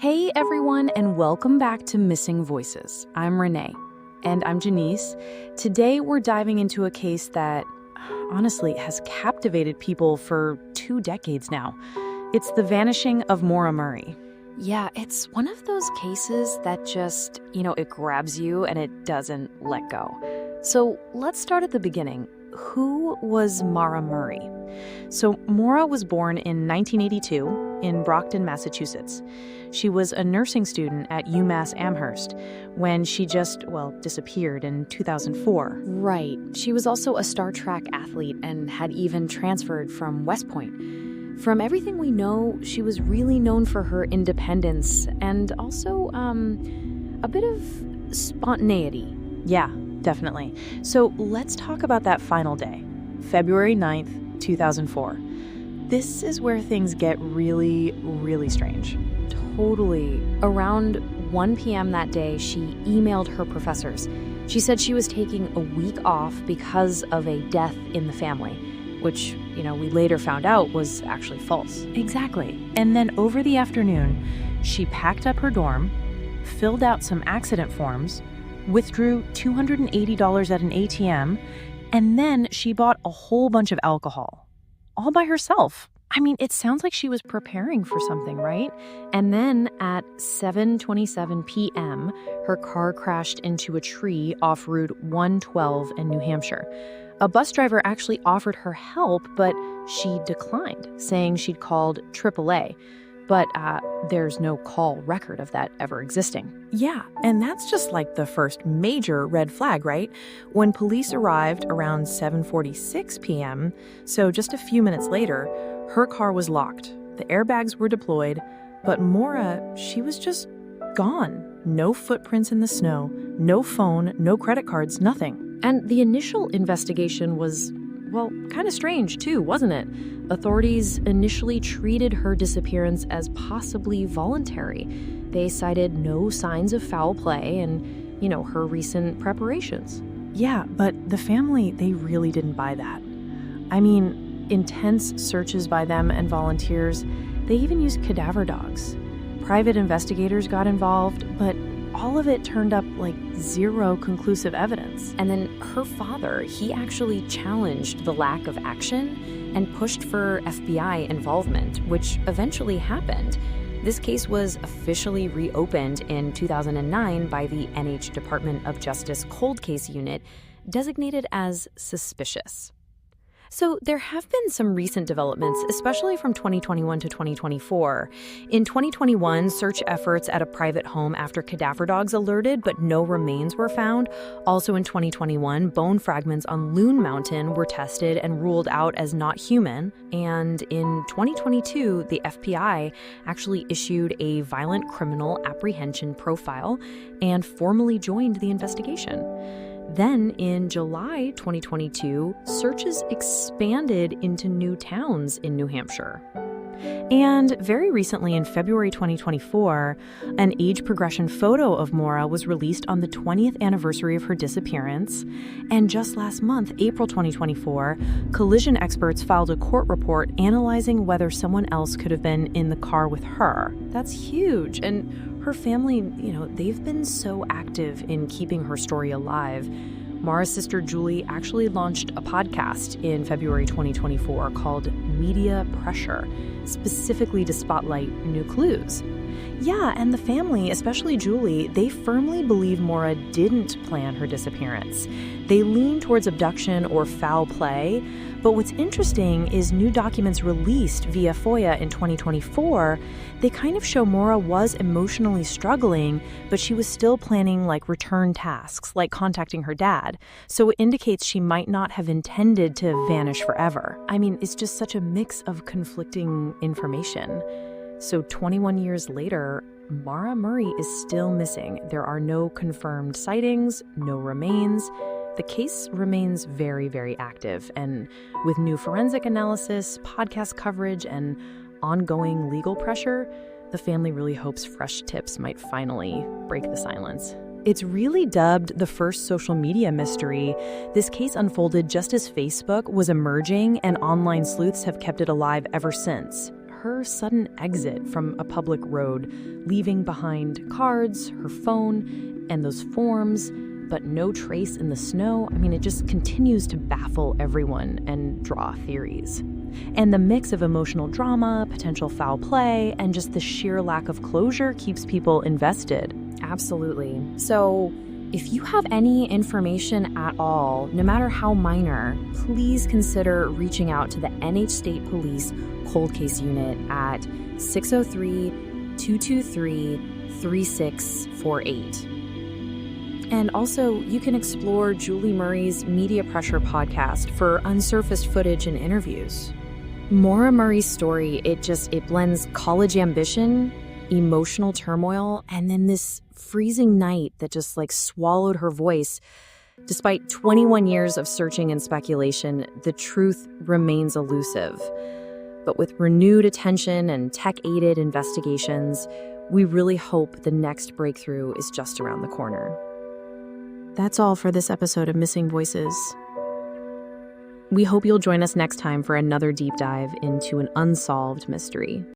Hey everyone, and welcome back to Missing Voices. I'm Renee. And I'm Janice. Today we're diving into a case that, honestly, has captivated people for 2 decades now. It's the vanishing of Maura Murray. Yeah, it's one of those cases that just, it grabs you and it doesn't let go. So let's start at the beginning. Who was Maura Murray? So Maura was born in 1982 in Brockton, Massachusetts. She was a nursing student at UMass Amherst when she just, disappeared in 2004. Right. She was also a Star Trek athlete and had even transferred from West Point. From everything we know, she was really known for her independence and also a bit of spontaneity. Yeah, definitely. So let's talk about that final day, February 9th, 2004. This is where things get really, really strange. Totally. Around 1 p.m. that day, she emailed her professors. She said she was taking a week off because of a death in the family, which, we later found out was actually false. Exactly. And then over the afternoon, she packed up her dorm, filled out some accident forms, withdrew $280 at an ATM, and then she bought a whole bunch of alcohol, all by herself. I mean, it sounds like she was preparing for something, right? And then at 7:27 p.m., her car crashed into a tree off Route 112 in New Hampshire. A bus driver actually offered her help, but she declined, saying she'd called AAA. But there's no call record of that ever existing. Yeah, and that's just like the first major red flag, right? When police arrived around 7:46 p.m., so just a few minutes later, her car was locked. The airbags were deployed, but Maura, she was just gone. No footprints in the snow, no phone, no credit cards, nothing. And the initial investigation was, kind of strange too, wasn't it? Authorities initially treated her disappearance as possibly voluntary. They cited no signs of foul play and, her recent preparations. Yeah, but the family, they really didn't buy that. I mean, intense searches by them and volunteers, they even used cadaver dogs. Private investigators got involved, but all of it turned up like zero conclusive evidence. And then her father, he actually challenged the lack of action and pushed for FBI involvement, which eventually happened. This case was officially reopened in 2009 by the NH Department of Justice Cold Case Unit, designated as suspicious. So there have been some recent developments, especially from 2021 to 2024. In 2021, search efforts at a private home after cadaver dogs alerted, but no remains were found. Also in 2021, bone fragments on Loon Mountain were tested and ruled out as not human. And in 2022, the FBI actually issued a violent criminal apprehension profile and formally joined the investigation. Then, in July 2022, searches expanded into new towns in New Hampshire. And very recently, in February 2024, an age progression photo of Maura was released on the 20th anniversary of her disappearance. And just last month, April 2024, collision experts filed a court report analyzing whether someone else could have been in the car with her. That's huge. And her family, they've been so active in keeping her story alive. Maura's sister Julie actually launched a podcast in February 2024 called Media Pressure, specifically to spotlight new clues. Yeah, and the family, especially Julie, they firmly believe Maura didn't plan her disappearance. They lean towards abduction or foul play, but what's interesting is new documents released via FOIA in 2024, they kind of show Maura was emotionally struggling, but she was still planning return tasks, like contacting her dad. So it indicates she might not have intended to vanish forever. I mean, it's just such a mix of conflicting information. So 21 years later, Maura Murray is still missing. There are no confirmed sightings, no remains. The case remains very, very active, and with new forensic analysis, podcast coverage, and ongoing legal pressure, the family really hopes fresh tips might finally break the silence. It's really dubbed the first social media mystery. This case unfolded just as Facebook was emerging, and online sleuths have kept it alive ever since. her sudden exit from a public road, leaving behind cards, her phone, and those forms, but no trace in the snow. I mean, it just continues to baffle everyone and draw theories. And the mix of emotional drama, potential foul play, and just the sheer lack of closure keeps people invested. Absolutely. So, if you have any information at all, no matter how minor, please consider reaching out to the NH State Police Cold Case Unit at 603-223-3648. And also, you can explore Julie Murray's Media Pressure podcast for unsurfaced footage and interviews. Maura Murray's story, it blends college ambition, emotional turmoil, and then this freezing night that just swallowed her voice. Despite 21 years of searching and speculation, the truth remains elusive. But with renewed attention and tech-aided investigations, we really hope the next breakthrough is just around the corner. That's all for this episode of Missing Voices. We hope you'll join us next time for another deep dive into an unsolved mystery.